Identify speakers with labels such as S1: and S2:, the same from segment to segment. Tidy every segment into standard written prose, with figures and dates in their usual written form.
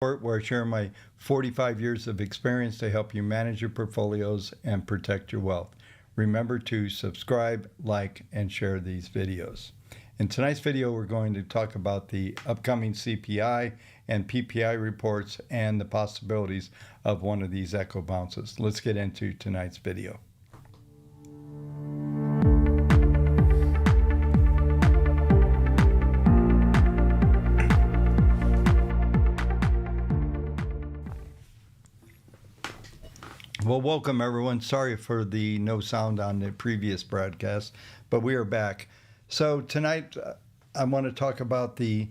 S1: where I share my 45 years of experience to help you manage your portfolios and protect your wealth. Remember to subscribe, like, and share these videos. In tonight's video, we're going to talk about the upcoming CPI and PPI reports and the possibilities of one of these echo bounces. Let's get into tonight's video. Well, welcome everyone. Sorry for the no sound on the previous broadcast, but we are back. So tonight I want to talk about the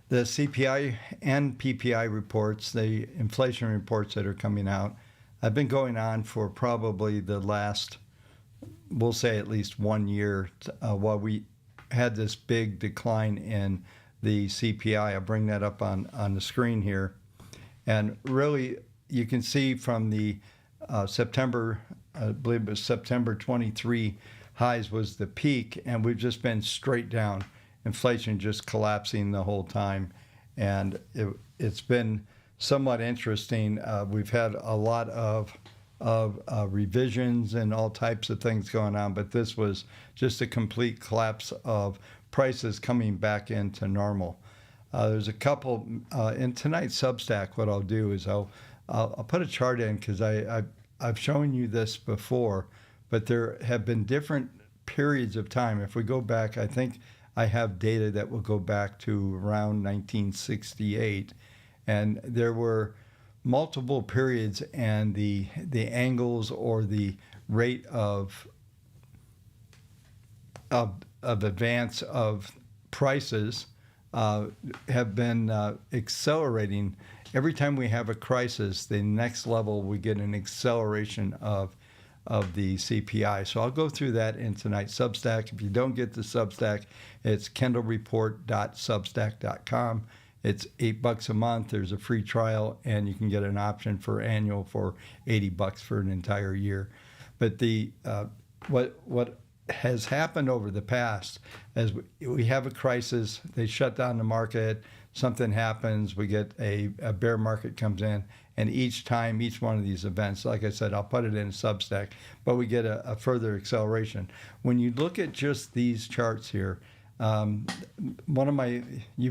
S1: CPI and PPI reports, the inflation reports that are coming out. I've been going on for probably the last, we'll say at least 1 year, while we had this big decline in the CPI. I'll bring that up on the screen here. And really, you can see from the September, I believe it was September 23 highs was the peak, and we've just been straight down. Inflation just collapsing the whole time, and it's been somewhat interesting. We've had a lot of revisions and all types of things going on, but this was just a complete collapse of prices coming back into normal. There's a couple in tonight's Substack. What I'll do is I'll put a chart in because I've shown you this before, but there have been different periods of time. If we go back, I think I have data that will go back to around 1968, and there were multiple periods, and the angles or the rate of advance of prices have been accelerating. Every time we have a crisis, the next level we get an acceleration of the CPI. So I'll go through that in tonight's Substack. If you don't get the Substack, it's kendallreport.substack.com. It's $8 a month. There's a free trial, and you can get an option for annual for $80 for an entire year. But the what has happened over the past as we have a crisis, they shut down the market, something happens, we get a bear market comes in, and each time, each one of these events, like I said, I'll put it in Substack, but we get a further acceleration. When you look at just these charts here, you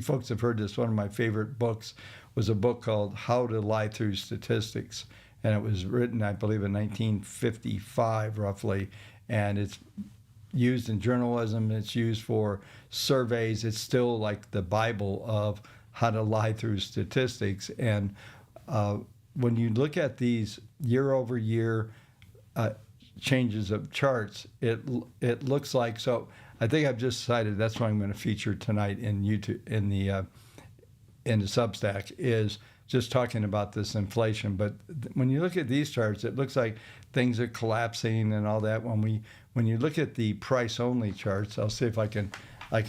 S1: folks have heard this, one of my favorite books was a book called How to Lie Through Statistics, and it was written, I believe, in 1955, roughly, and it's used in journalism, it's used for surveys. It's still like the Bible of how to lie through statistics. And when you look at these year over year changes of charts, it looks like, so I think I've just decided that's what I'm going to feature tonight in YouTube, in the Substack, is just talking about this inflation. But when you look at these charts, it looks like things are collapsing and all that. When you look at the price only charts, I'll see if I can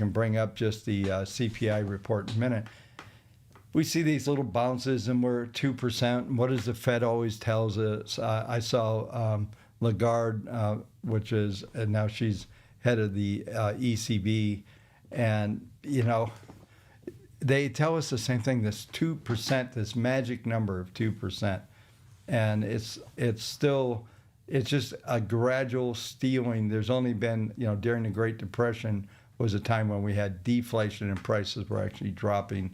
S1: bring up just the CPI report in a minute. We see these little bounces, and we're 2%. What does the Fed always tells us? I saw Lagarde, which is, and now she's head of the ECB, and they tell us the same thing. This 2%, this magic number of 2%, and it's just a gradual stealing. There's only been, during the Great Depression was a time when we had deflation and prices were actually dropping.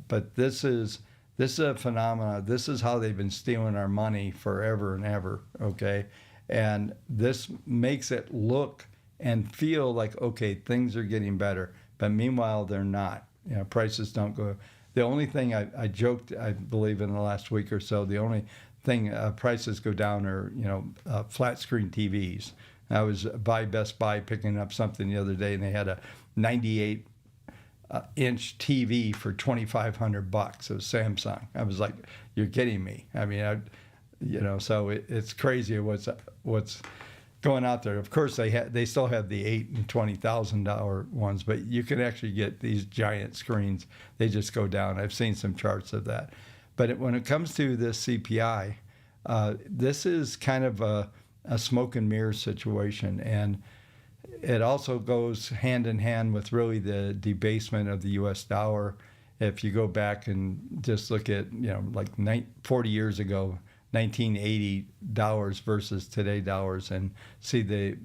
S1: But this is a phenomenon. This is how they've been stealing our money forever and ever, okay? And this makes it look and feel like, okay, things are getting better. But meanwhile, they're not. Prices don't go. The only thing I joked, I believe, in the last week or so, the only thing prices go down are flat screen TVs. I was by Best Buy picking up something the other day, and they had a 98-inch TV for $2,500. It was Samsung. I was like, "You're kidding me!" I mean, so it's crazy what's going out there. Of course, they still have the $8,000 and $20,000 ones, but you can actually get these giant screens. They just go down. I've seen some charts of that. But when it comes to this CPI, this is kind of a smoke and mirror situation, and it also goes hand in hand with really the debasement of the U.S. dollar if you go back and just look at, like 40 years ago, $1980 versus today dollars, and see the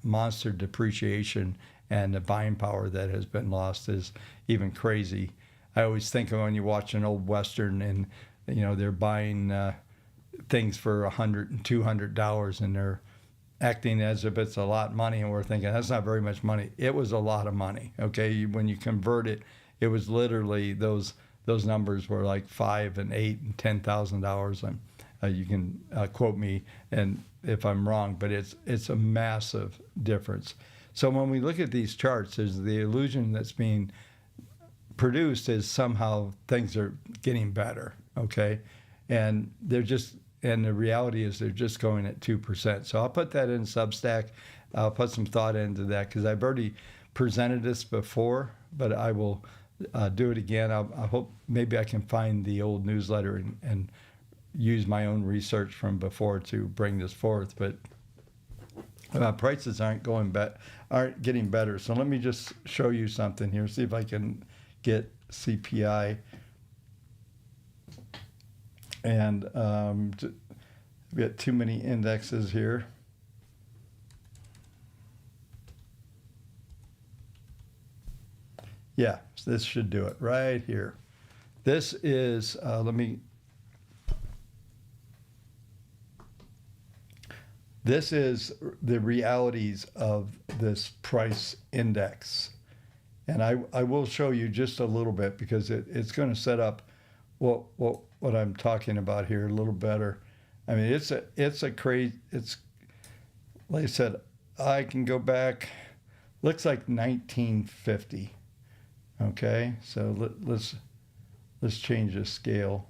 S1: monster depreciation and the buying power that has been lost is even crazy. I always think of when you watch an old Western and, they're buying things for $100 and $200 and they're acting as if it's a lot of money, and we're thinking that's not very much money. It was a lot of money. Okay, when you convert it, it was literally those numbers were like $5,000 and $8,000 and $10,000. And you can quote me and if I'm wrong, but it's a massive difference. So when we look at these charts, there's the illusion that's being produced is somehow things are getting better. Okay, and the reality is they're just going at 2%. So I'll put that in Substack. I'll put some thought into that because I've already presented this before, but I will do it again. I hope maybe I can find the old newsletter and use my own research from before to bring this forth. But prices aren't getting better. So let me just show you something here. See if I can get CPI. And we got too many indexes here. Yeah, so this should do it right here. This is, this is the realities of this price index. And I will show you just a little bit because it's going to set up what I'm talking about here a little better. I mean, it's a crazy, it's, like I said, I can go back, looks like 1950. Okay, so let's change the scale.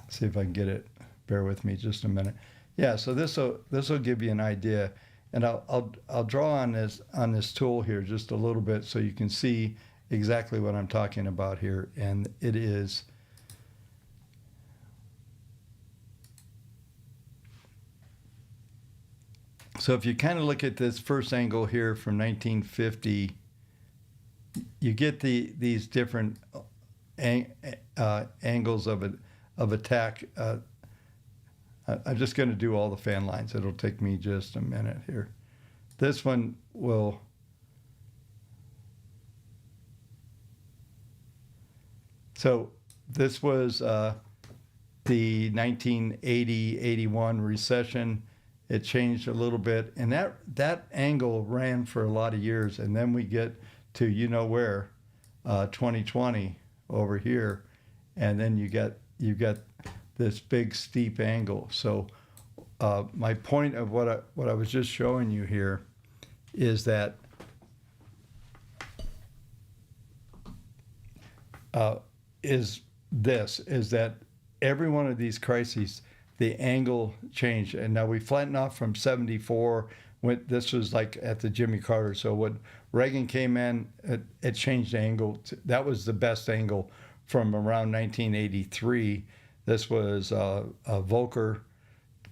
S1: See if I can get it. Bear with me just a minute. Yeah, so this will give you an idea, and I'll draw on this tool here just a little bit so you can see exactly what I'm talking about here, and it is so if you kind of look at this first angle here from 1950, you get these different angles of attack. I'm just going to do all the fan lines. It'll take me just a minute here. This one will. So this was the 1980-81 recession. It changed a little bit, and that angle ran for a lot of years, and then we get to 2020 over here, and then you get this big steep angle. So my point of what I was just showing you here is that is that every one of these crises, the angle changed, and now we flattened off from 74. This was like at the Jimmy Carter. So when Reagan came in, it changed the angle. That was the best angle from around 1983. This was Volcker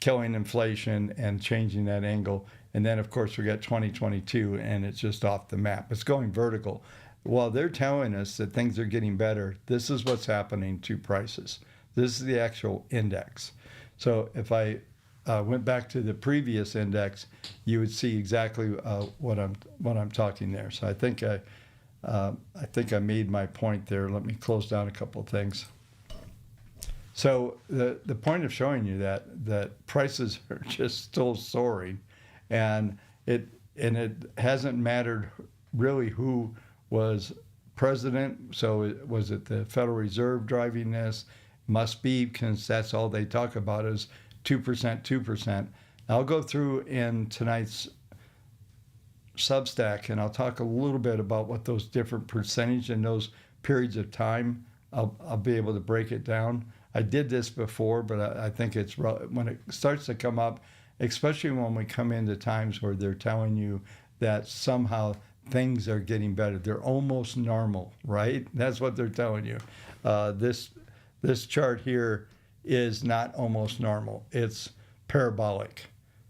S1: killing inflation and changing that angle. And then, of course, we got 2022, and it's just off the map. It's going vertical. While they're telling us that things are getting better, this is what's happening to prices. This is the actual index. So if I went back to the previous index, you would see exactly what I'm talking there. So I think I made my point there. Let me close down a couple of things. So the point of showing you that prices are just still soaring, and it hasn't mattered really who was president. So was it the Federal Reserve driving this? Must be, because that's all they talk about is 2%, 2%. I'll go through in tonight's Substack, and I'll talk a little bit about what those different percentage in those periods of time. I'll be able to break it down. I did this before, but I think it's when it starts to come up, especially when we come into times where they're telling you that somehow things are getting better. They're almost normal, right? That's what they're telling you. This chart here is not almost normal. It's parabolic.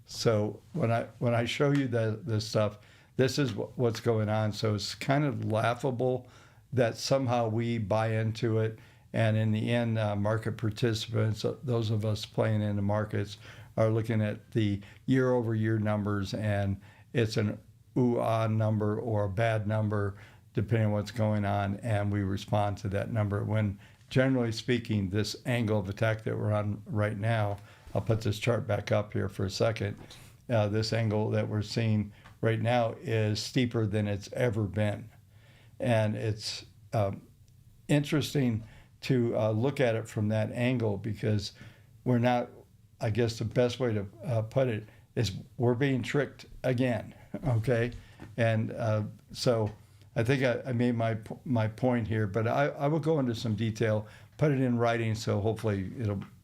S1: So when I show you this stuff, this is what's going on. So it's kind of laughable that somehow we buy into it. And in the end, market participants, those of us playing in the markets, are looking at the year-over-year numbers, and it's an ooh-ah number or a bad number, depending on what's going on, and we respond to that number. When, generally speaking, this angle of attack that we're on right now, I'll put this chart back up here for a second, this angle that we're seeing right now is steeper than it's ever been. And it's interesting to look at it from that angle, because we're not, I guess the best way to put it is we're being tricked again, okay? And so I think I made my point here, but I will go into some detail, put it in writing, so hopefully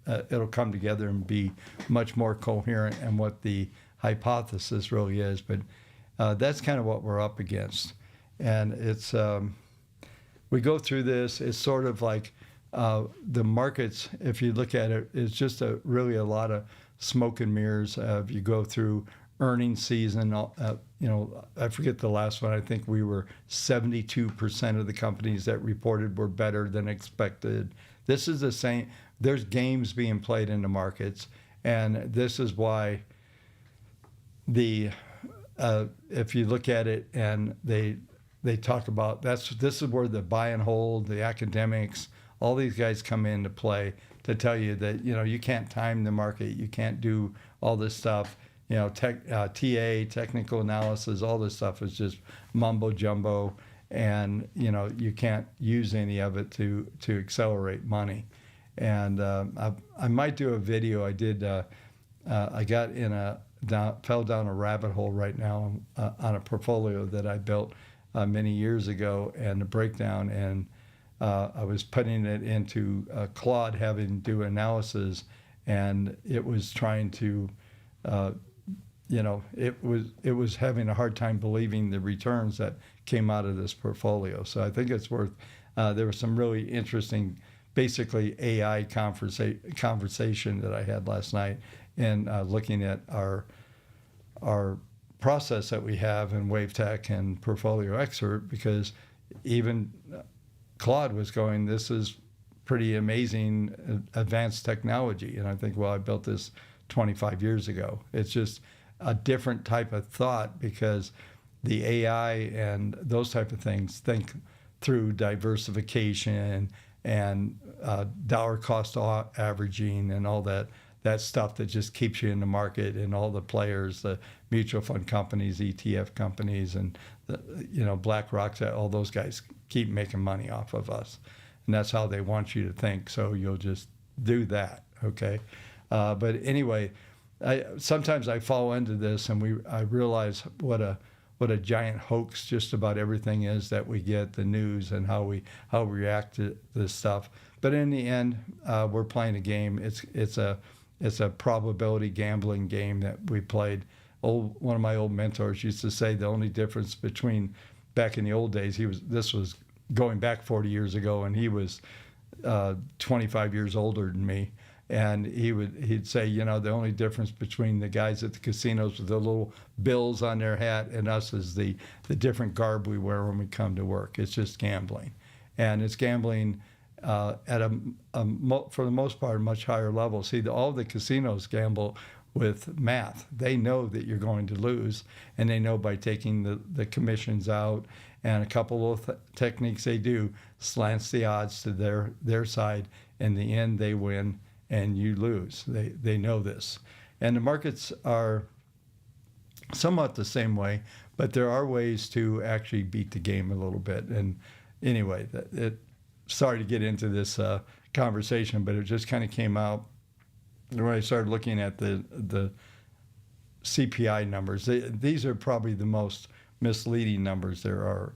S1: it'll come together and be much more coherent and what the hypothesis really is. But that's kind of what we're up against. And it's we go through this, it's sort of like the markets, if you look at it, is just really a lot of smoke and mirrors. If you go through earnings season, I forget the last one. I think we were 72% of the companies that reported were better than expected. This is the same. There's games being played in the markets, and this is why if you look at it, and they talk about this is where the buy and hold, the academics, all these guys come into play to tell you that you can't time the market, you can't do all this stuff. TA, technical analysis, all this stuff is just mumbo jumbo, and you can't use any of it to accelerate money. And I might do a video. I did. I got fell down a rabbit hole right now on a portfolio that I built many years ago, and a breakdown, and I was putting it into Claude, having do analysis, and it was trying to, it was having a hard time believing the returns that came out of this portfolio. So I think it's worth. There was some really interesting, basically AI conversation that I had last night, and looking at our process that we have in WaveTech and Portfolio Expert, because even Claude was going, this is pretty amazing advanced technology. And I think, well, I built this 25 years ago. It's just a different type of thought, because the AI and those type of things think through diversification and dollar cost averaging and all that stuff that just keeps you in the market, and all the players, the mutual fund companies, ETF companies, and BlackRock, all those guys keep making money off of us. And that's how they want you to think. So you'll just do that, okay? But anyway, sometimes I fall into this, and I realize what a giant hoax just about everything is that we get, the news, and how we react to this stuff. But in the end, we're playing a game. It's a probability gambling game that we played. One of my old mentors used to say the only difference between, back in the old days, this was going back 40 years ago, and he was 25 years older than me. And he'd say, the only difference between the guys at the casinos with the little bills on their hat and us is the different garb we wear when we come to work. It's just gambling. And it's gambling at for the most part, a much higher level. See, all the casinos gamble with math. They know that you're going to lose, and they know by taking the commissions out, and a couple of techniques they do slants the odds to their side. In the end, they win and you lose. They know this. And the markets are somewhat the same way, but there are ways to actually beat the game a little bit. And anyway, sorry to get into this conversation, but it just kind of came out when I started looking at the CPI numbers. These are probably the most misleading numbers there are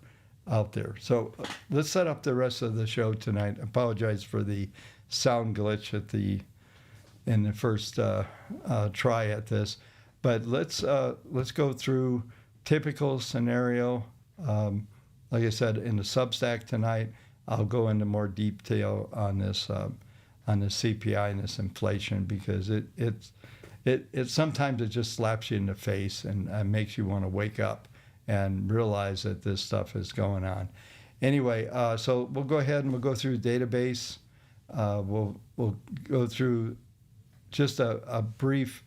S1: out there. So let's set up the rest of the show tonight. I apologize for the sound glitch in the first try at this, but let's go through typical scenario. Like I said, in the Substack tonight, I'll go into more detail on this CPI and this inflation, because it sometimes it just slaps you in the face and makes you want to wake up and realize that this stuff is going on. Anyway, so we'll go ahead and we'll go through the database. We'll go through just a brief,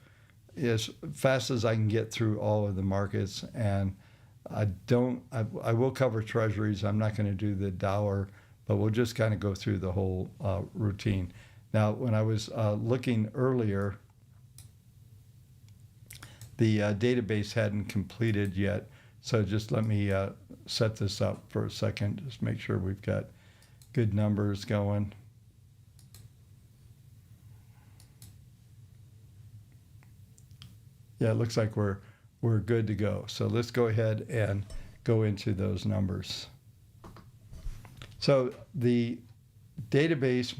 S1: as fast as I can get through all of the markets, and I will cover treasuries. I'm not going to do the dollar, but we'll just kind of go through the whole routine. Now, when I was looking earlier, the database hadn't completed yet, so just let me set this up for a second. Just make sure we've got good numbers going. Yeah, it looks like we're good to go. So let's go ahead and go into those numbers. So the database,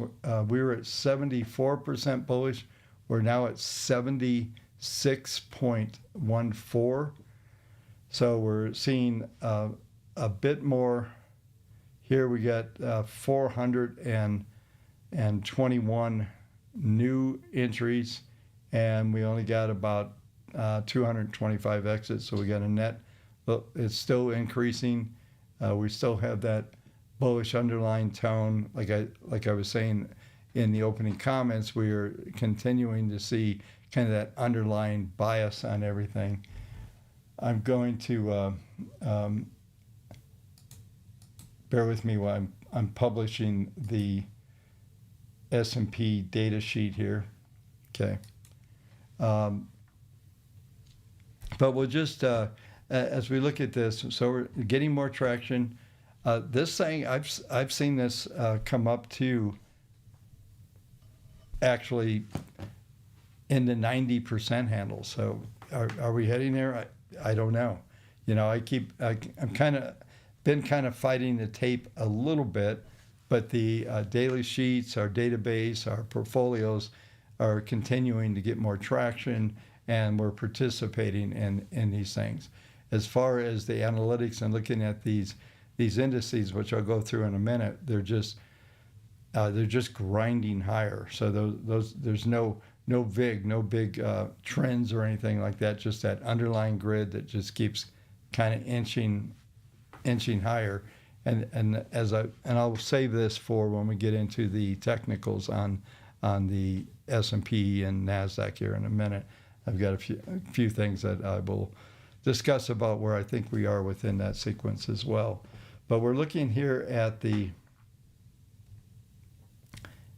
S1: we were at 74% bullish. We're now at 76.14. So we're seeing a bit more. Here we got 421 new entries, and we only got about 225 exits, so we got a net. It's still increasing. We still have that bullish underlying tone. Like I was saying in the opening comments, we are continuing to see kind of that underlying bias on everything. I'm going to bear with me while I'm publishing the S&P data sheet here. Okay. But we'll just, as we look at this, so we're getting more traction. This thing, I've seen this come up to actually in the 90% handle. So are we heading there? I don't know. You know, I'm been kind of fighting the tape a little bit, but the daily sheets, our database, our portfolios are continuing to get more traction, and we're participating in these things. As far as the analytics and looking at these indices, which I'll go through in a minute, they're just grinding higher. So those there's no big trends or anything like that. Just that underlying grid that just keeps kind of inching higher. And I'll save this for when we get into the technicals on the S&P and NASDAQ here in a minute. I've got a few things that I will discuss about where I think we are within that sequence as well. But we're looking here at the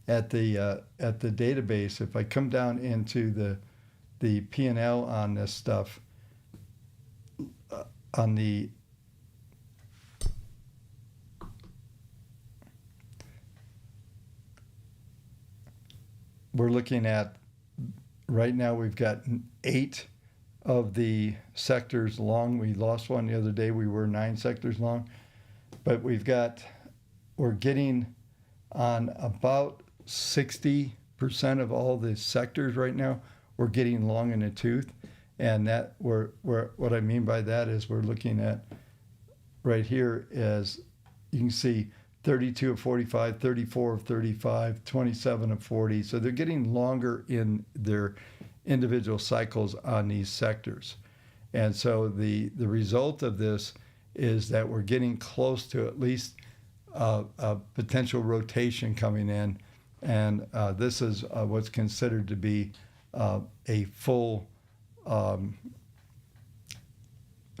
S1: database. If I come down into the P&L on this stuff, we're looking at, right now we've got 8 of the sectors long. We lost one the other day. We were 9 sectors long. But we're getting on about 60% of all the sectors right now. We're getting long in the tooth. And that what I mean by that is we're looking at right here as you can see 32 of 45, 34 of 35, 27 of 40. So they're getting longer in their individual cycles on these sectors. And so the result of this is that we're getting close to at least a potential rotation coming in. And this is what's considered to be a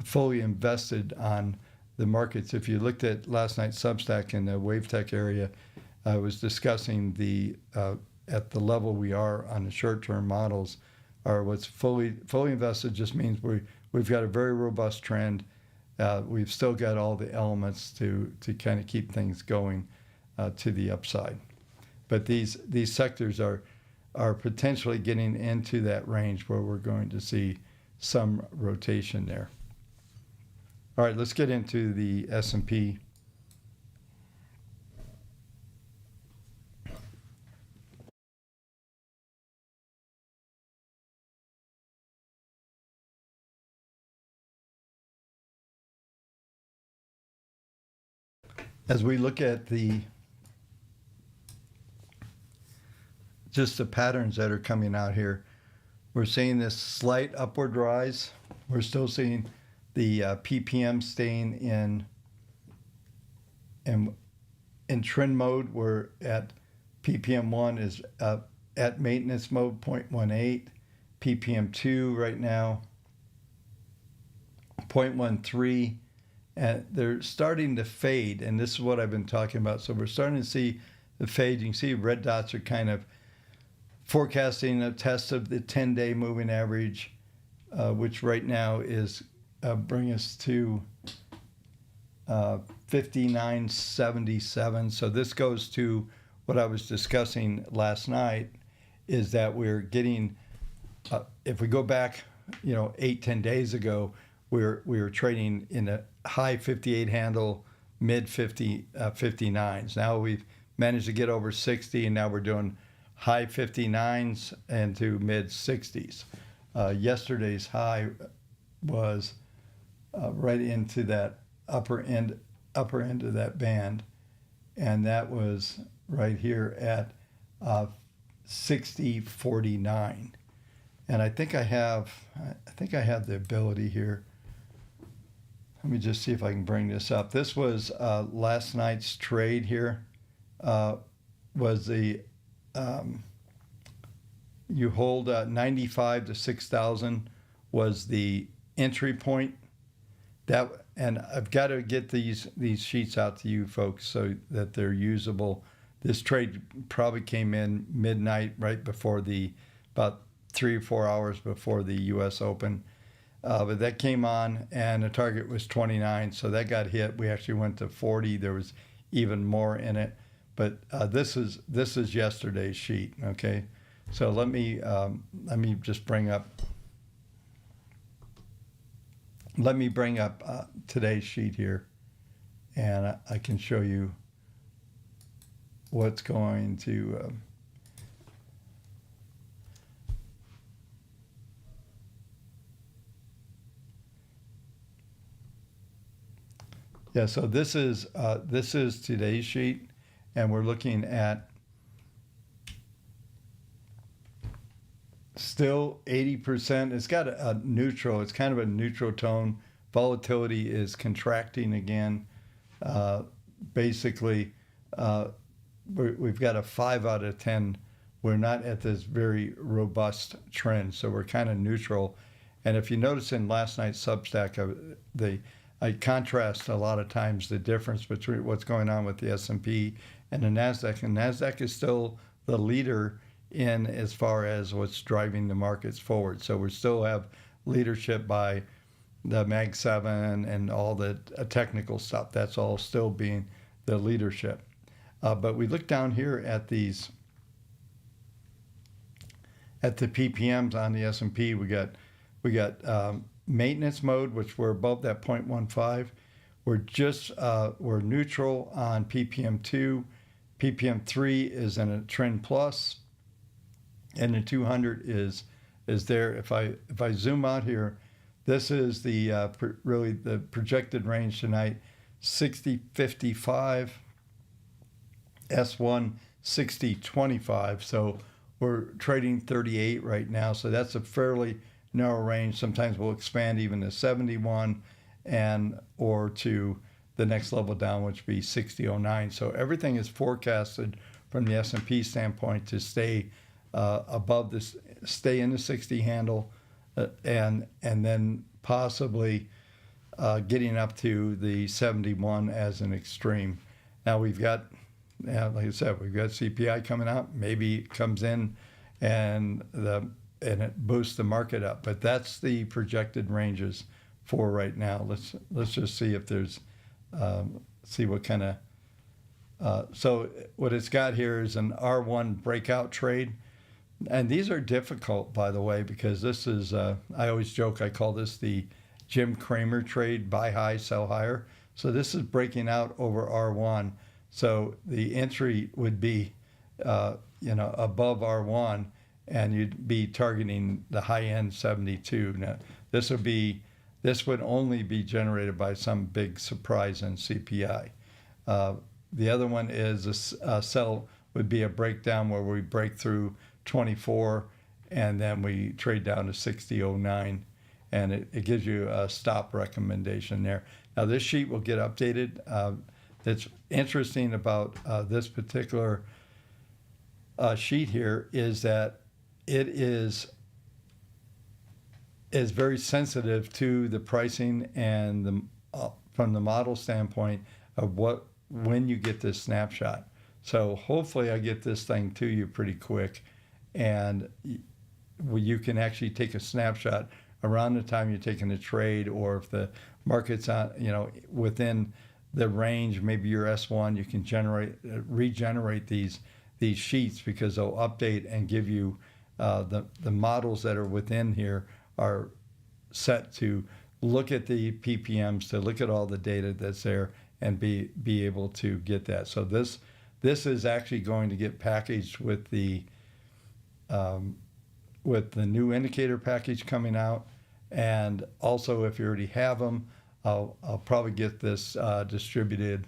S1: fully invested on the markets. If you looked at last night's Substack in the Wave Tech area, I was discussing at the level we are on the short-term models, or what's fully invested just means we've got a very robust trend. We've still got all the elements to kind of keep things going to the upside. But these sectors are potentially getting into that range where we're going to see some rotation there. All right, let's get into the S&P. As we look at just the patterns that are coming out here, we're seeing this slight upward rise. We're still seeing the ppm staying in trend mode. We're at ppm 1 is at maintenance mode 0.18, ppm 2 right now 0.13, and they're starting to fade, and this is what I've been talking about. So we're starting to see the fade. You can see red dots are kind of forecasting a test of the 10-day moving average, which right now is bring us to 59.77. So this goes to what I was discussing last night, is that we're getting, if we go back, 8-10 days ago, we were trading in a high 58 handle, mid 59s. Now we've managed to get over 60, and now we're doing high 59s and to mid 60s. Yesterday's high was right into that upper end of that band, and that was right here at 60.49. And I think I have the ability here. Let me just see if I can bring this up. This was last night's trade here. Was the you hold 95 to 6,000 was the entry point. And I've got to get these sheets out to you folks so that they're usable. This trade probably came in midnight, right before about 3 or 4 hours before the U.S. Open. But that came on, and the target was 29, so that got hit. We actually went to 40. There was even more in it. But this is yesterday's sheet. Okay, so let me just bring up. Let me bring up today's sheet here, and I can show you what's going to. Yeah, so this is today's sheet, and we're looking at still 80%. It's got a neutral. It's kind of a neutral tone. Volatility is contracting again. Basically, we've got a 5 out of 10. We're not at this very robust trend, so we're kind of neutral. And if you notice in last night's Substack, I contrast a lot of times the difference between what's going on with the S&P and the NASDAQ. And NASDAQ is still the leader in as far as what's driving the markets forward. So we still have leadership by the Mag 7 and all the technical stuff. That's all still being the leadership. But we look down here at the PPMs on the S&P. We got maintenance mode, which we're above that 0.15. We're neutral on ppm 2. ppm 3 is in a trend plus, and the 200 is there. If I zoom out here, this is really the projected range tonight: 60.55, S1 60.25. So we're trading 38 right now. So that's a fairly narrow range. Sometimes we'll expand even to 71 or to the next level down, which would be 60.09. So everything is forecasted from the S&P standpoint to stay above this, stay in the 60 handle, and then possibly getting up to the 71 as an extreme. Now we've got, like I said, we've got CPI coming out. Maybe it comes in and it boosts the market up. But that's the projected ranges for right now. Let's just see if there's see what kind of so what it's got here is an R1 breakout trade, and these are difficult, by the way, because this is I always joke, I call this the Jim Cramer trade: buy high, sell higher. So this is breaking out over R1. So the entry would be above R1, and you'd be targeting the high end 72. Now, this would only be generated by some big surprise in CPI. The other one is a sell would be a breakdown where we break through 24, and then we trade down to 60.09. and it gives you a stop recommendation there. Now this sheet will get updated. It's interesting about this particular sheet here is that it is very sensitive to the pricing and the from the model standpoint of when you get this snapshot. So hopefully I get this thing to you pretty quick, and you can actually take a snapshot around the time you're taking a trade, or if the market's on, within the range, maybe your S1, you can regenerate these sheets, because they'll update and give you the models that are within here are set to look at the PPMs, to look at all the data that's there, and be able to get that. So this is actually going to get packaged with the new indicator package coming out, and also if you already have them, I'll probably get this distributed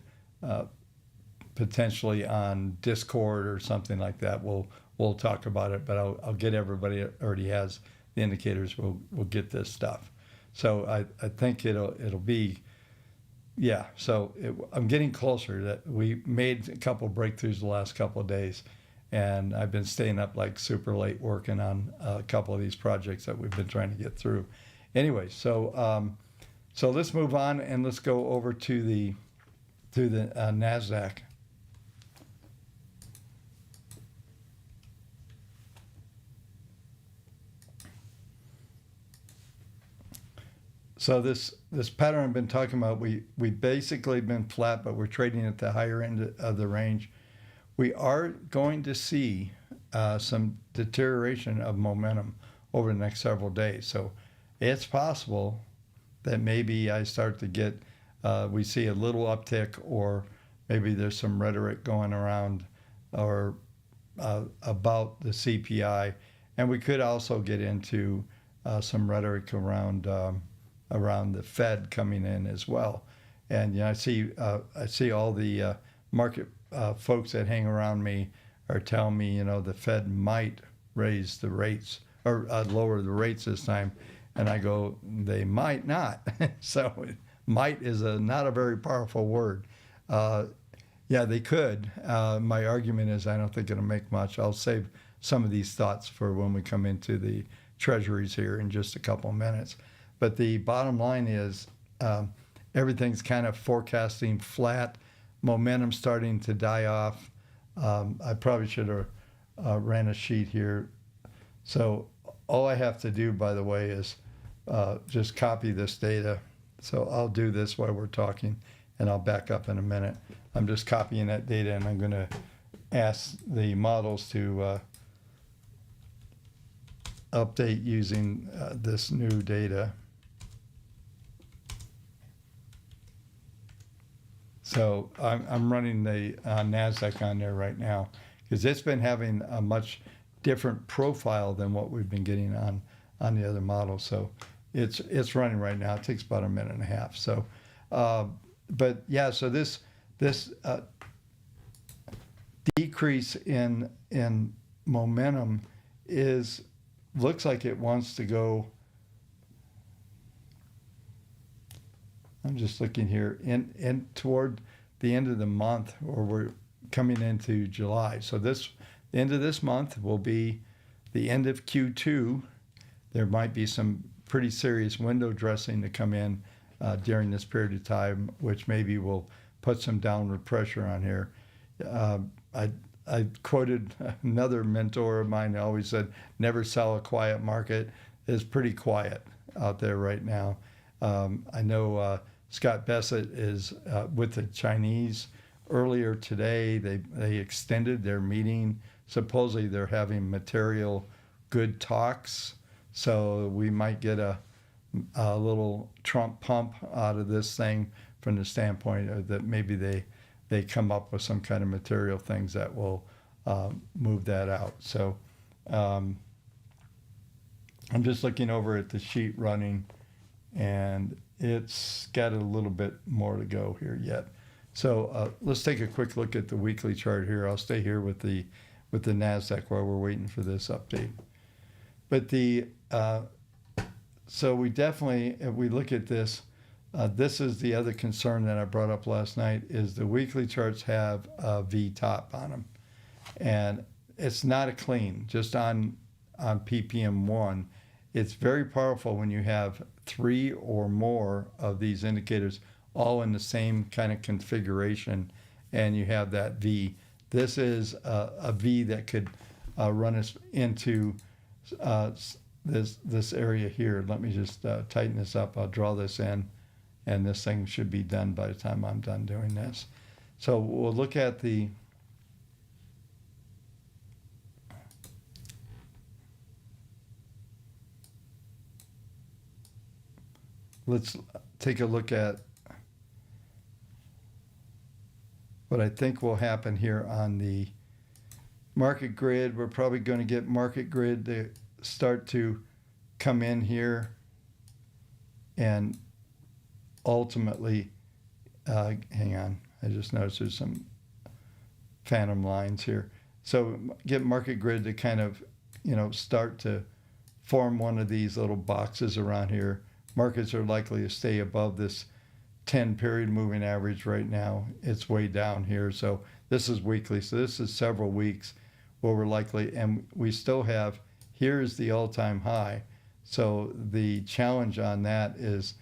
S1: potentially on Discord or something like that. We'll talk about it, but I'll get everybody that already has the indicators. We'll get this stuff. So I think it'll be, yeah. So I'm getting closer. That we made a couple breakthroughs the last couple of days, and I've been staying up like super late working on a couple of these projects that we've been trying to get through. Anyway, so let's move on and let's go over to the NASDAQ. So this pattern I've been talking about, we basically been flat, but we're trading at the higher end of the range. We are going to see some deterioration of momentum over the next several days. So it's possible that maybe I start to get, we see a little uptick, or maybe there's some rhetoric going around or about the CPI. And we could also get into some rhetoric around the Fed coming in as well. And I see all the market folks that hang around me are telling me, the Fed might raise the rates or lower the rates this time. And I go, they might not. So might is not a very powerful word. Yeah, they could. My argument is I don't think it'll make much. I'll save some of these thoughts for when we come into the treasuries here in just a couple of minutes. But the bottom line is everything's kind of forecasting flat, momentum starting to die off. I probably should have ran a sheet here. So all I have to do, by the way, is just copy this data. So I'll do this while we're talking, and I'll back up in a minute. I'm just copying that data, and I'm going to ask the models to update using this new data. So I'm running the NASDAQ on there right now, because it's been having a much different profile than what we've been getting on the other models. So it's running right now. It takes about a minute and a half. So, but yeah, so this decrease in momentum looks like it wants to go. I'm just looking here in toward the end of the month, or we're coming into July. So the end of this month will be the end of Q2. There might be some pretty serious window dressing to come in during this period of time, which maybe will put some downward pressure on here. I quoted another mentor of mine who always said, never sell a quiet market. It's pretty quiet out there right now. I know Scott Bessett is with the Chinese. Earlier today, they extended their meeting. Supposedly they're having material good talks. So we might get a little Trump pump out of this thing from the standpoint that maybe they come up with some kind of material things that will move that out. So I'm just looking over at the sheet running, and it's got a little bit more to go here yet. So let's take a quick look at the weekly chart here. I'll stay here with the NASDAQ while we're waiting for this update. But the so we definitely, if we look at this, this is the other concern that I brought up last night, is the weekly charts have a V top on them. And it's not a clean, just on ppm 1. It's very powerful when you have 3 or more of these indicators all in the same kind of configuration, and you have that V. This is a V that could run us into this area here. Let me just tighten this up. I'll draw this in, and this thing should be done by the time I'm done doing this. So we'll look at the let's take a look at what I think will happen here on the market grid. We're probably going to get market grid to start to come in here and ultimately, hang on, I just noticed there's some phantom lines here. So get market grid to kind of, start to form one of these little boxes around here. Markets are likely to stay above this 10 period moving average right now. It's way down here. So this is weekly. So this is several weeks where we're likely, and we still have, here's the all-time high. So the challenge on that is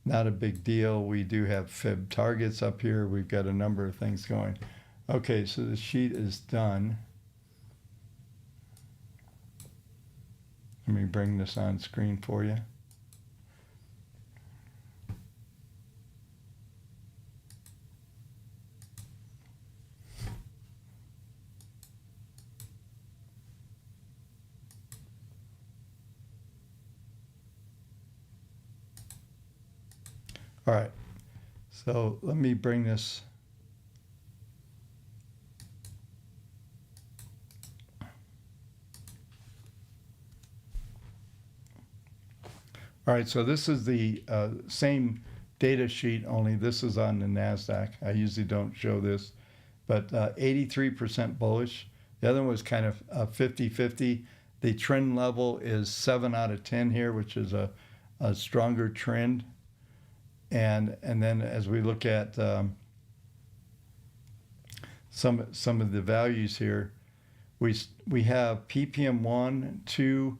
S1: not a big deal. We do have fib targets up here. We've got a number of things going. Okay, so the sheet is done. Let me bring this on screen for you. All right, so let me bring this. All right, so this is the same data sheet, only this is on the NASDAQ. I usually don't show this, but 83% bullish. The other one was kind of 50-50. The trend level is 7 out of 10 here, which is a stronger trend. And then as we look at some of the values here, we have ppm 1, 2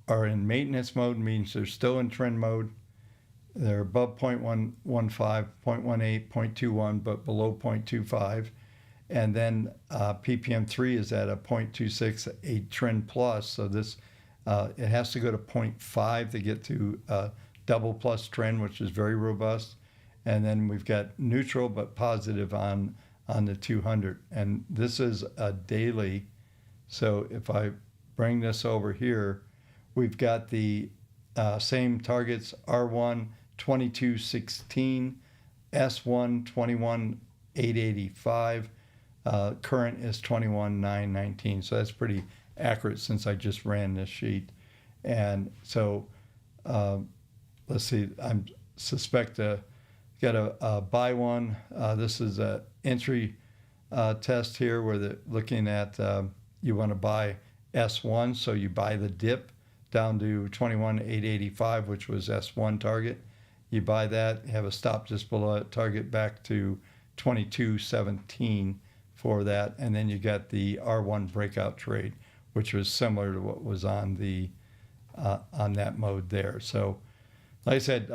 S1: are in maintenance mode, means they're still in trend mode. They're above 0.115, 0.18, 0.21, but below 0.25. And then ppm 3 is at a 0.26, a trend plus. So this it has to go to 0.5 to get to double plus trend, which is very robust. And then we've got neutral but positive on the 200. And this is a daily. So if I bring this over here, we've got the same targets: R1 2216, S1 21885, current is 21919. So that's pretty accurate since I just ran this sheet. And so let's see, I suspect got a buy one. This is an entry test here where they're looking at you want to buy S1, so you buy the dip down to 21,885, which was S1 target. You buy that, have a stop just below it, target back to 2217 for that, and then you got the R1 breakout trade, which was similar to what was on the on that mode there. So like I said,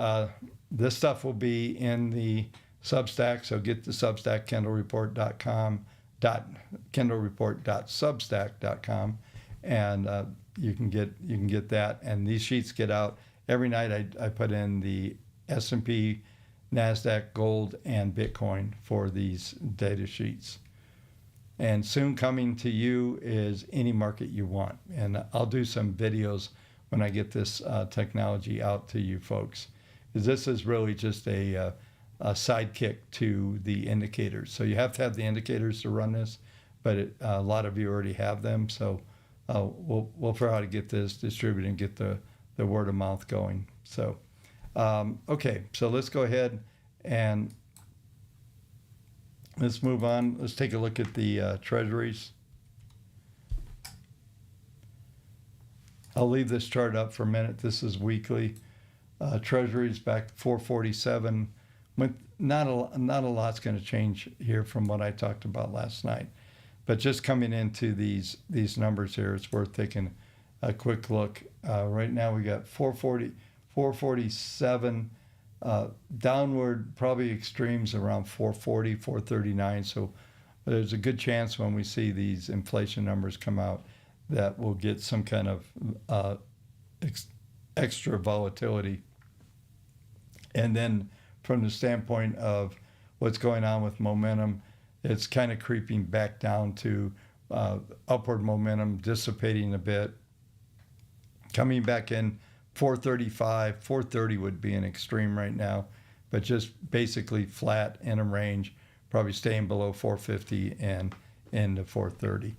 S1: this stuff will be in the Substack, so get the Substack, kendallreport.com, kendallreport.substack.com, and you can get that. And these sheets get out every night. I put in the S&P, NASDAQ, gold, and Bitcoin for these data sheets. And soon coming to you is any market you want. And I'll do some videos when I get this technology out to you folks, because this is really just a sidekick to the indicators. So you have to have the indicators to run this, but a lot of you already have them. So we'll figure out how to get this distributed and get the word of mouth going. So okay, so let's go ahead and let's move on. Let's take a look at the treasuries. I'll leave this chart up for a minute. This is weekly. Treasuries back to 447. With not a lot's going to change here from what I talked about last night. But just coming into these numbers here, it's worth taking a quick look. Right now we got 440, 447, downward, probably extremes around 440, 439. So there's a good chance when we see these inflation numbers come out that we'll get some kind of extra volatility. And then from the standpoint of what's going on with momentum, it's kind of creeping back down to upward momentum, dissipating a bit, coming back in 435, 430 would be an extreme right now, but just basically flat in a range, probably staying below 450 and into 430.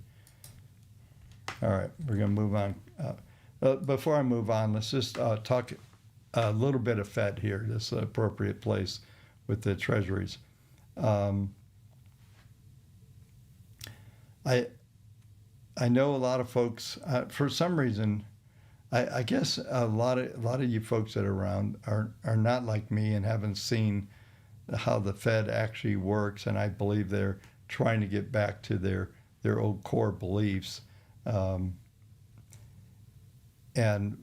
S1: All right, we're going to move on. Before I move on, let's just talk a little bit of Fed here. This is the appropriate place with the treasuries. I know a lot of folks, for some reason, I guess a lot of you folks that are around are not like me and haven't seen how the Fed actually works, and I believe they're trying to get back to their old core beliefs. And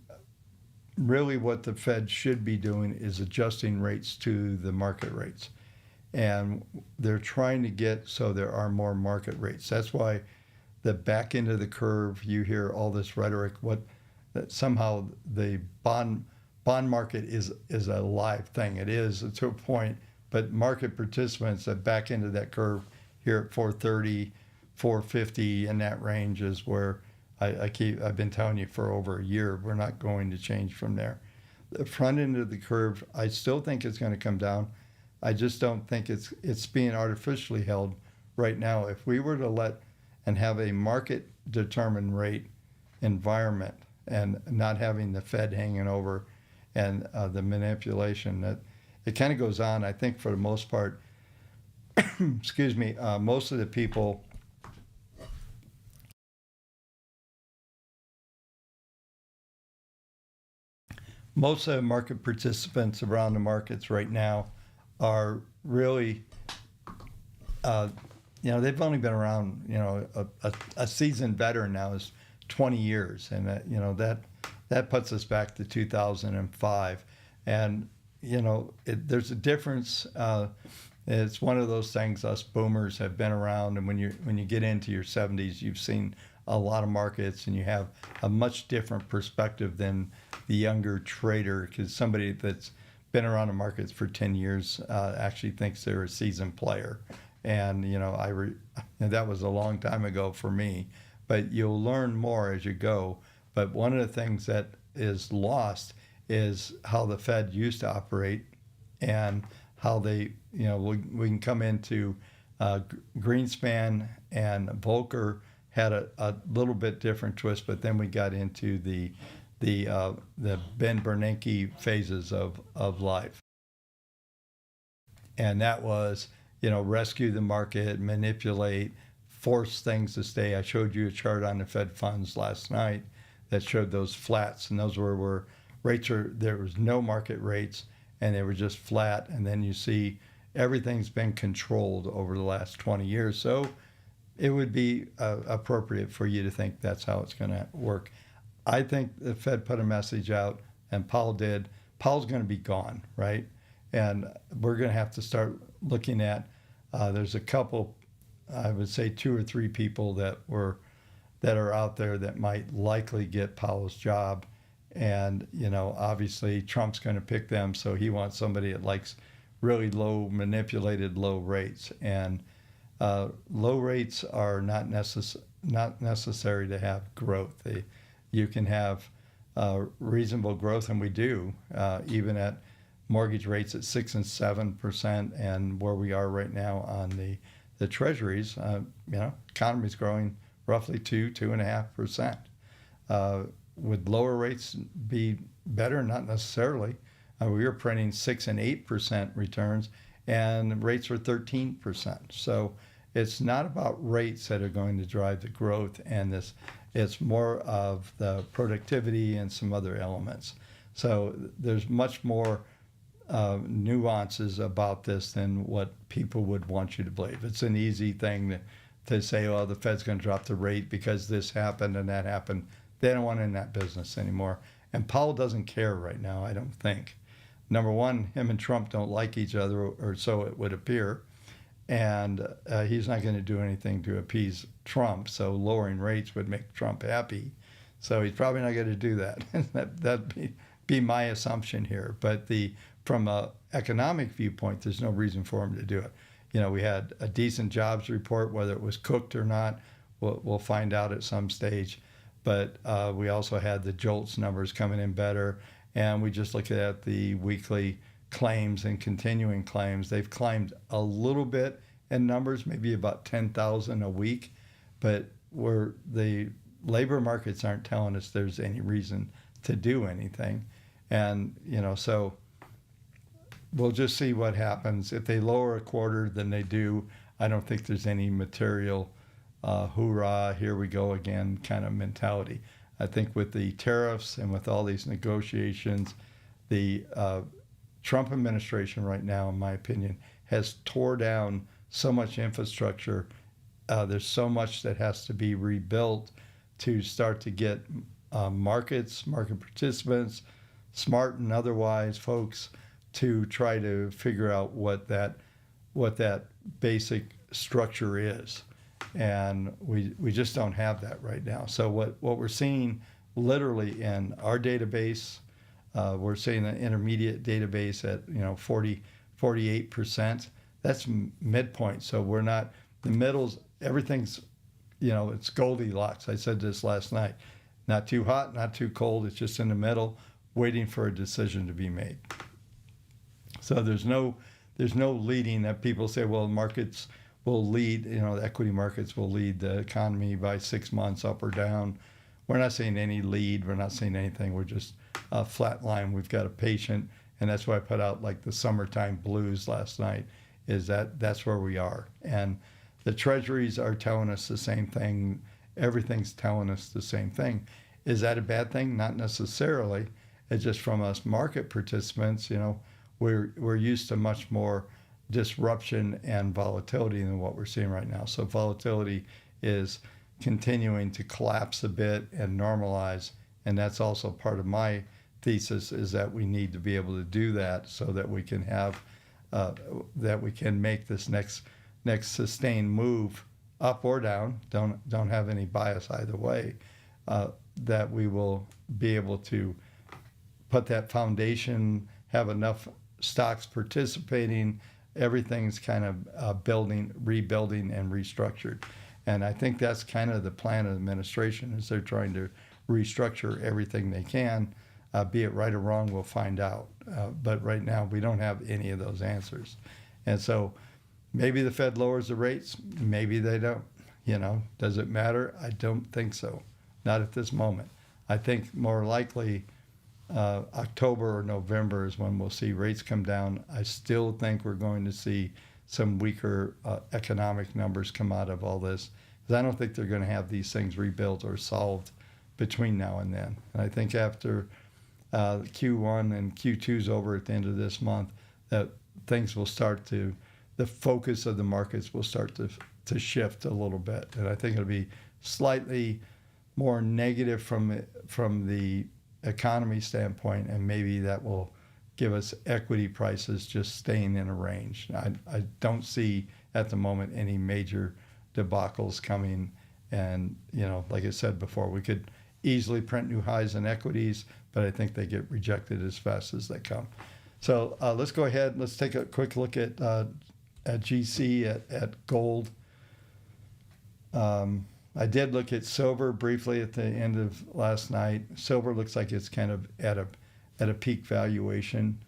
S1: really what the Fed should be doing is adjusting rates to the market rates. And they're trying to get so there are more market rates. That's why the back end of the curve, you hear all this rhetoric, that somehow the bond market is a live thing. It is to a point, but market participants at back end of that curve here at 430, 450 in that range is where I've been telling you for over a year, we're not going to change from there. The front end of the curve, I still think it's going to come down. I just don't think it's being artificially held right now. If we were to let and have a market determined rate environment and not having the Fed hanging over and the manipulation, that it kind of goes on, I think for the most part, excuse me, most of the people most of the market participants around the markets right now are really, they've only been around, a seasoned veteran now is 20 years. And, that puts us back to 2005. And, there's a difference. It's one of those things us boomers have been around. And when you get into your 70s, you've seen a lot of markets and you have a much different perspective than the younger trader, because somebody that's been around the markets for 10 years actually thinks they're a seasoned player. And, that was a long time ago for me, but you'll learn more as you go. But one of the things that is lost is how the Fed used to operate and how they, we can come into Greenspan and Volcker had a little bit different twist, but then we got into the Ben Bernanke phases of life. And that was, rescue the market, manipulate, force things to stay. I showed you a chart on the Fed funds last night that showed those flats, and those were where there was no market rates and they were just flat. And then you see everything's been controlled over the last 20 years. So it would be appropriate for you to think that's how it's going to work. I think the Fed put a message out, and Powell did. Powell's going to be gone, right? And we're going to have to start looking at, there's a couple, I would say 2 or 3 people that are out there that might likely get Powell's job. And, obviously Trump's going to pick them, so he wants somebody that likes really manipulated low rates. And low rates are not necessary to have growth. You can have reasonable growth, and we do, even at mortgage rates at 6% and 7%, and where we are right now on the treasuries. Economy's growing roughly 2.5%. Would lower rates be better? Not necessarily. We were printing 6% and 8% returns, and rates were 13%. So it's not about rates that are going to drive the growth, and it's more of the productivity and some other elements. So there's much more nuances about this than what people would want you to believe. It's an easy thing to say, oh, the Fed's going to drop the rate because this happened and that happened. They don't want in that business anymore. And Powell doesn't care right now, I don't think. Number one, him and Trump don't like each other, or so it would appear. And he's not going to do anything to appease Trump. So lowering rates would make Trump happy. So he's probably not going to do that. That'd be my assumption here. But from an economic viewpoint, there's no reason for him to do it. You know, we had a decent jobs report, whether it was cooked or not, we'll find out at some stage. But we also had the JOLTS numbers coming in better, and we just looked at the weekly claims and continuing claims. They've climbed a little bit in numbers, maybe about 10,000 a week, but the labor markets aren't telling us there's any reason to do anything. And, you know, so we'll just see what happens. If they lower a quarter than they do, I don't think there's any material hoorah, here we go again kind of mentality. I think with the tariffs and with all these negotiations, the Trump administration right now, in my opinion, has tore down so much infrastructure. There's so much that has to be rebuilt to start to get market participants, smart and otherwise folks, to try to figure out what that basic structure is. And we just don't have that right now. So what we're seeing literally in our database, we're seeing an intermediate database at 48%. That's midpoint. So we're not, the middles, everything's, it's Goldilocks. I said this last night. Not too hot, not too cold. It's just in the middle, waiting for a decision to be made. So there's no leading that people say, well, markets will lead, the equity markets will lead the economy by 6 months up or down. We're not seeing any lead. We're not seeing anything. We're just a flat line. We've got a patient, and that's why I put out like the summertime blues last night, is that's where we are. And the treasuries are telling us the same thing. Everything's telling us the same thing. Is that a bad thing? Not necessarily. It's just from us market participants, we're used to much more disruption and volatility than what we're seeing right now. So volatility is continuing to collapse a bit and normalize, and that's also part of my thesis, is that we need to be able to do that so that we can have that we can make this next sustained move up or down. Don't have any bias either way. That we will be able to put that foundation, have enough stocks participating, everything's kind of rebuilding and restructured. And I think that's kind of the plan of the administration, is they're trying to restructure everything they can. Be it right or wrong, we'll find out. But right now, we don't have any of those answers. And so maybe the Fed lowers the rates, maybe they don't. Does it matter? I don't think so. Not at this moment. I think more likely October or November is when we'll see rates come down. I still think we're going to see some weaker economic numbers come out of all this, because I don't think they're going to have these things rebuilt or solved between now and then. And I think after Q1 and Q2 is over at the end of this month, that things will start to, the focus of the markets will start to shift a little bit. And I think it'll be slightly more negative from the economy standpoint, and maybe that will give us equity prices just staying in a range. I don't see at the moment any major debacles coming. And, like I said before, we could easily print new highs in equities, but I think they get rejected as fast as they come. So let's go ahead. Let's take a quick look at GC, at gold. I did look at silver briefly at the end of last night. Silver looks like it's kind of at a peak valuation.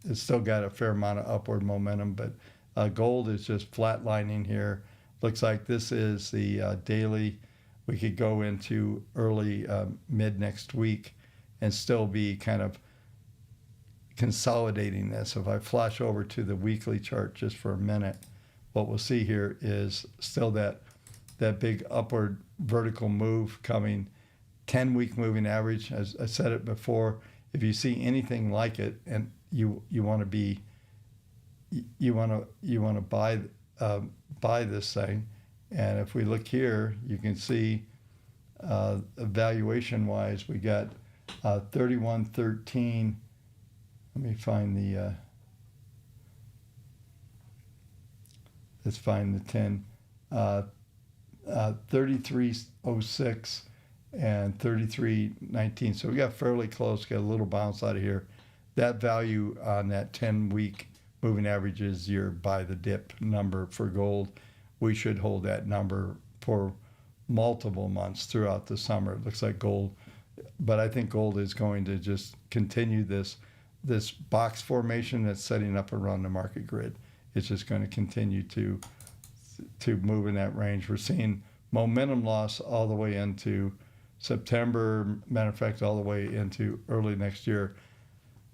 S1: It's still got a fair amount of upward momentum, but gold is just flatlining here. Looks like this is the daily. We could go into early mid next week and still be kind of consolidating this. If I flash over to the weekly chart just for a minute, what we'll see here is still that big upward vertical move coming. 10-week moving average, as I said it before, if you see anything like it, and you want to be, you want to buy this thing. And if we look here, you can see valuation wise, we got 3113. Let me find the let's find the 10. 3306 and 3319. So we got fairly close, got a little bounce out of here. That value on that 10-week moving average is your buy the dip number for gold. We should hold that number for multiple months throughout the summer. It looks like gold, but I think gold is going to just continue this box formation that's setting up around the market grid. It's just going to continue to move in that range. We're seeing momentum loss all the way into September, matter of fact, all the way into early next year.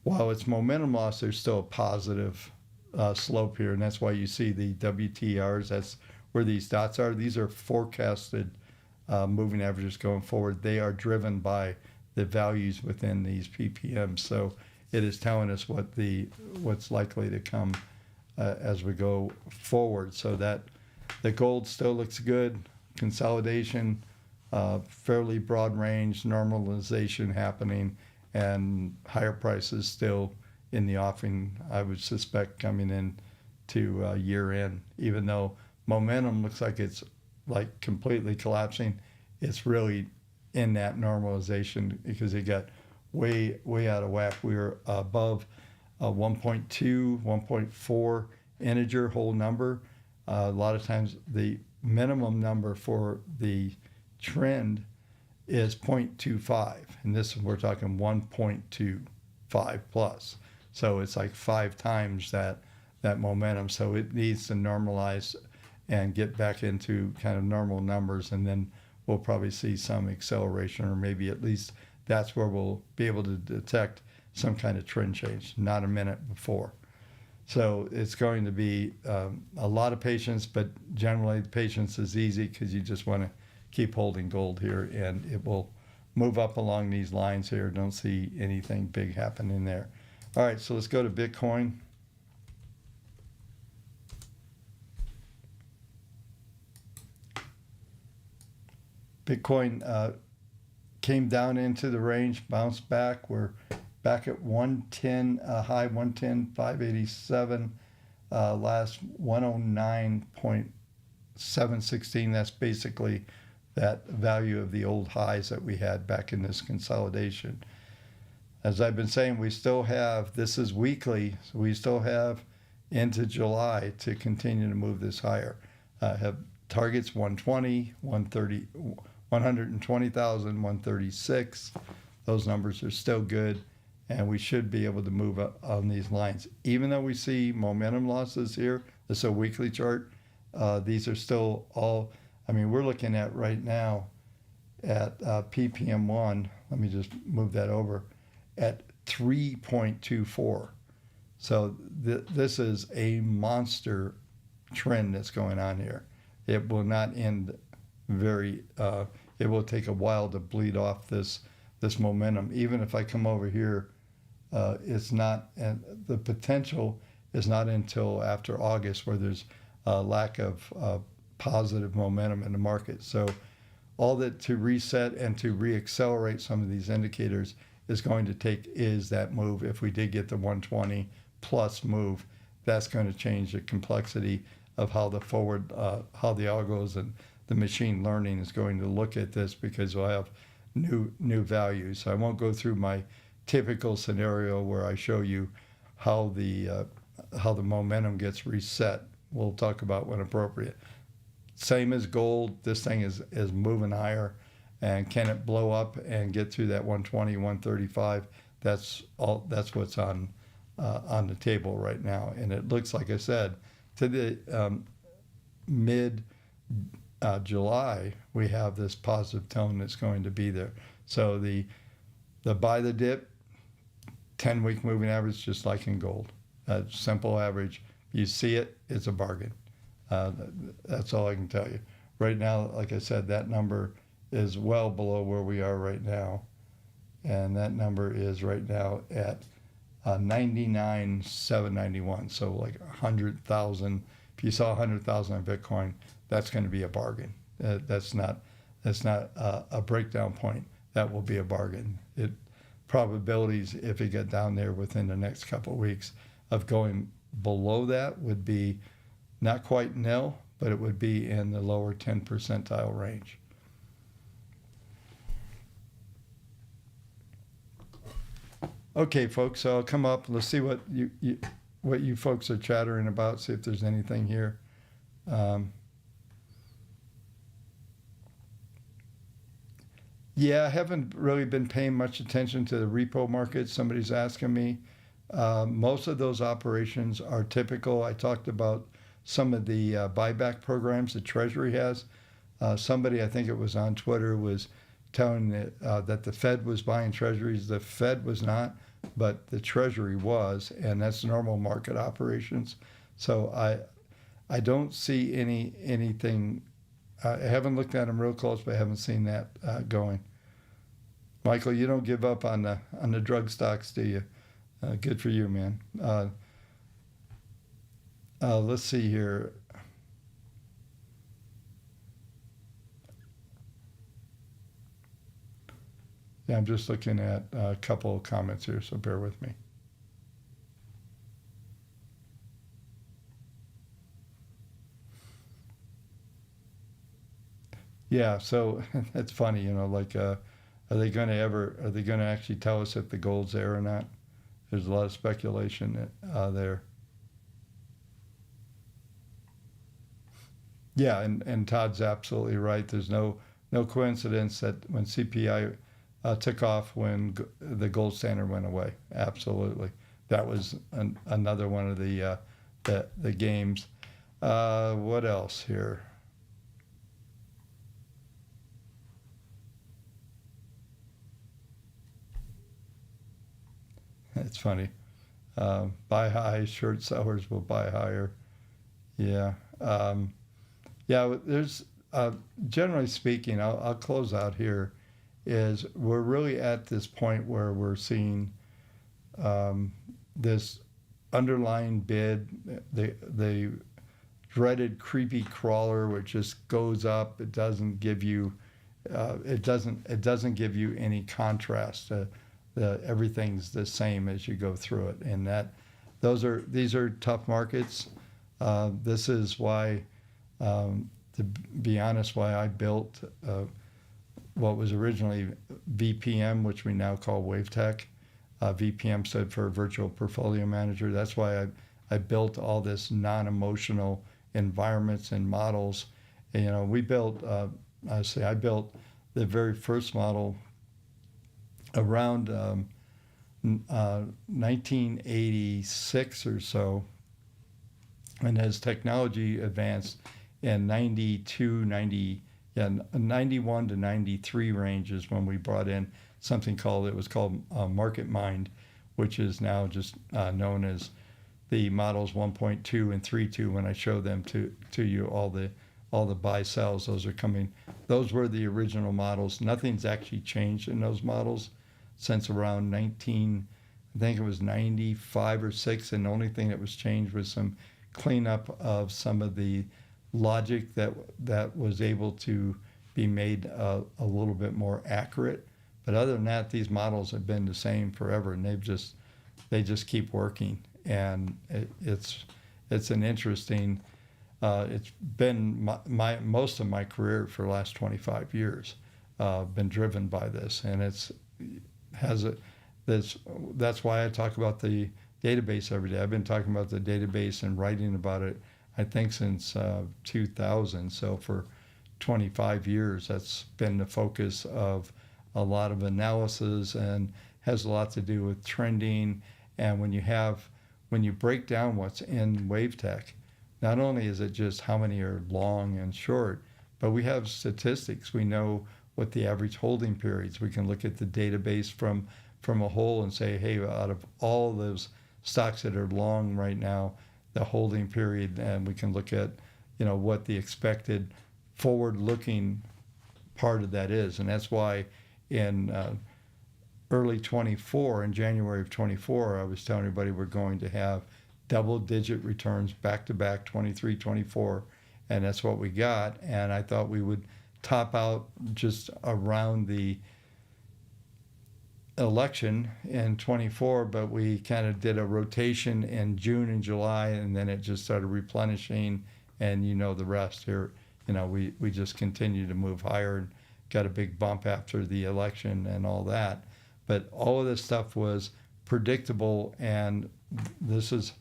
S1: While it's momentum loss, there's still a positive slope here, and that's why you see the WTRs. That's where these dots are. These are forecasted moving averages going forward. They are driven by the values within these PPMs. So it is telling us what's likely to come as we go forward. So that the gold still looks good. Consolidation, fairly broad range, normalization happening, and higher prices still in the offing, I would suspect, coming in to year end. Even though momentum looks like it's like completely collapsing, it's really in that normalization because it got way out of whack. We were above 1.2, 1.4 integer whole number. A lot of times the minimum number for the trend is 0.25, and this we're talking 1.25 plus. So it's like 5 times that momentum. So it needs to normalize and get back into kind of normal numbers, and then we'll probably see some acceleration, or maybe at least that's where we'll be able to detect some kind of trend change, not a minute before. So it's going to be a lot of patience, but generally patience is easy because you just want to keep holding gold here, and it will move up along these lines here. Don't see anything big happening there. All right, so let's go to Bitcoin. Bitcoin came down into the range, bounced back. We're back at 110, high 110,587, last 109.716. That's basically that value of the old highs that we had back in this consolidation. As I've been saying, we still have, this is weekly, so we still have into July to continue to move this higher. Have targets 120, 130, 120,000, 136. Those numbers are still good, and we should be able to move up on these lines. Even though we see momentum losses here, this is a weekly chart, these are still all, I mean, we're looking at right now at PPM1, let me just move that over, at 3.24. So this is a monster trend that's going on here. It will not end very, it will take a while to bleed off this momentum. Even if I come over here, it's not, and the potential is not until after August, where there's a lack of positive momentum in the market. So all that to reset and to reaccelerate some of these indicators is going to take is that move. If we did get the 120 plus move, that's going to change the complexity of how the forward, how the algos and the machine learning is going to look at this, because we'll have new values. So I won't go through my typical scenario where I show you how the momentum gets reset. We'll talk about when appropriate. Same as gold, this thing is moving higher, and can it blow up and get through that 120, 135? That's what's on the table right now, and it looks, like I said, to the mid July, we have this positive tone that's going to be there. So the buy the dip, 10-week moving average, just like in gold, simple average. You see it, it's a bargain. That's all I can tell you. Right now, like I said, that number is well below where we are right now. and that number is right now at 99,791. So like 100,000. If you saw 100,000 on Bitcoin, that's going to be a bargain. That's not a breakdown point. That will be a bargain. Probabilities, if it get down there within the next couple of weeks, of going below that would be not quite nil, but it would be in the lower 10 percentile range. Okay, folks, so I'll come up. Let's see what you folks are chattering about. See if there's anything here. Yeah, I haven't really been paying much attention to the repo market. Somebody's asking me. Most of those operations are typical. I talked about some of the buyback programs the Treasury has. Somebody, I think it was on Twitter, was telling that the Fed was buying Treasuries. The Fed was not, but the Treasury was, and that's normal market operations. So I don't see anything. I haven't looked at them real close, but I haven't seen that going. Michael, you don't give up on the drug stocks, do you? Good for you, man. Let's see here. Yeah, I'm just looking at a couple of comments here, so bear with me. Yeah, so that's funny, like, are they going to actually tell us if the gold's there or not? There's a lot of speculation there. Yeah, and Todd's absolutely right. There's no coincidence that when CPI took off, when the gold standard went away. Absolutely, that was another one of the games. What else here? It's funny. Buy high, short sellers will buy higher. Yeah. Yeah, there's, generally speaking, I'll close out here, is we're really at this point where we're seeing this underlying bid, the dreaded creepy crawler, which just goes up. It doesn't give you, it doesn't give you any contrast. Everything's the same as you go through it, and these are tough markets. This is why, to be honest, why I built what was originally VPM, which we now call WaveTech. VPM stood for Virtual Portfolio Manager. That's why I built all this non-emotional environments and models. And, we built, I built the very first model around 1986 or so. And as technology advanced in 91 to 93 ranges, when we brought in something it was called Market Mind, which is now just known as the models 1.2 and 3.2. When I show them to you, all the buy sells, those are coming. Those were the original models. Nothing's actually changed in those models since around I think it was 95 or 6, and the only thing that was changed was some cleanup of some of the logic that was able to be made a little bit more accurate. But other than that, these models have been the same forever, and they just keep working. And it's an interesting. It's been my most of my career for the last 25 years, been driven by this, and that's why I talk about the database every day. I've been talking about the database and writing about it, I think, since 2000. So for 25 years, that's been the focus of a lot of analysis, and has a lot to do with trending. And when you break down what's in WaveTech, not only is it just how many are long and short, but we have statistics. We know what the average holding periods. We can look at the database from a whole and say, hey, out of all those stocks that are long right now, the holding period, and we can look at, what the expected forward-looking part of that is. And that's why in early 24, in January of 24, I was telling everybody we're going to have double-digit returns back-to-back, 23, 24, and that's what we got. And I thought we would top out just around the election in 24, but we kind of did a rotation in June and July, and then it just started replenishing, and you know the rest here. You know, we just continued to move higher and got a big bump after the election and all that. But all of this stuff was predictable, and this is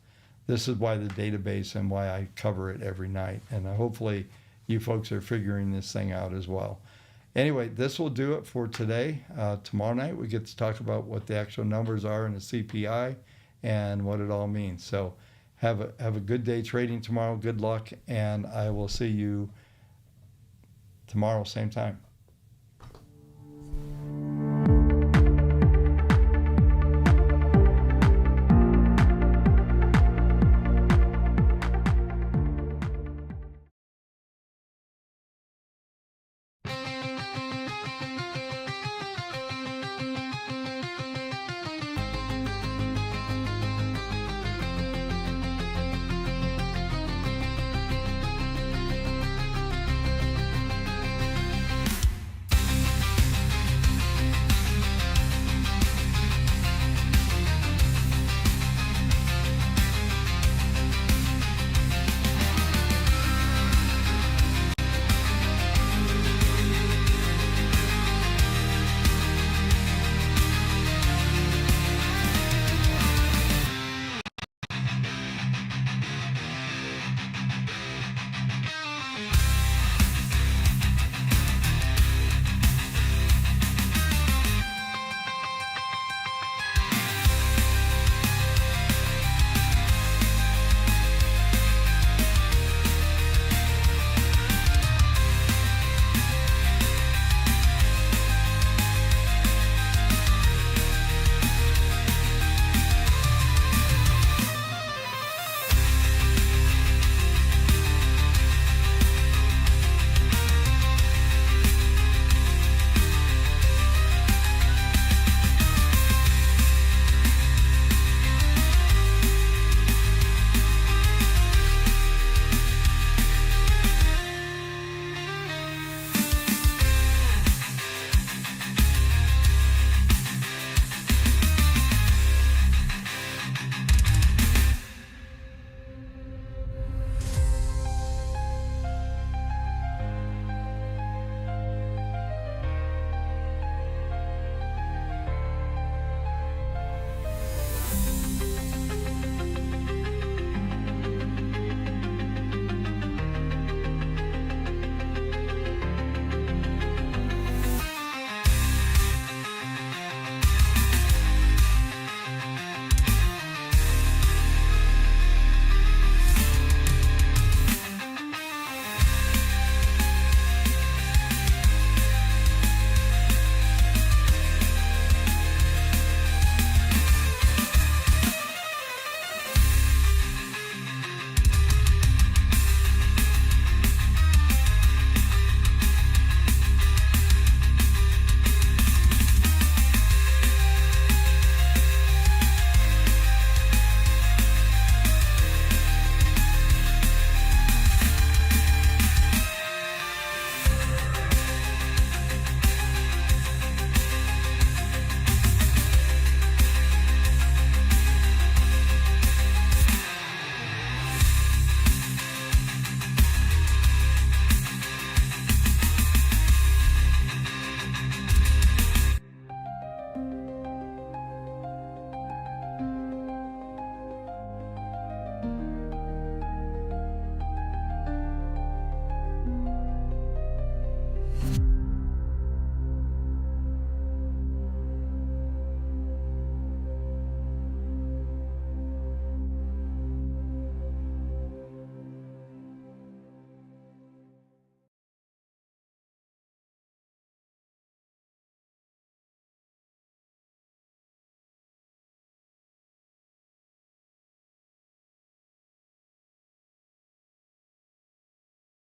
S1: why the database and why I cover it every night. And hopefully you folks are figuring this thing out as well. Anyway, this will do it for today. Tomorrow night we get to talk about what the actual numbers are in the CPI and what it all means. So have a good day trading tomorrow. Good luck, and I will see you tomorrow, same time.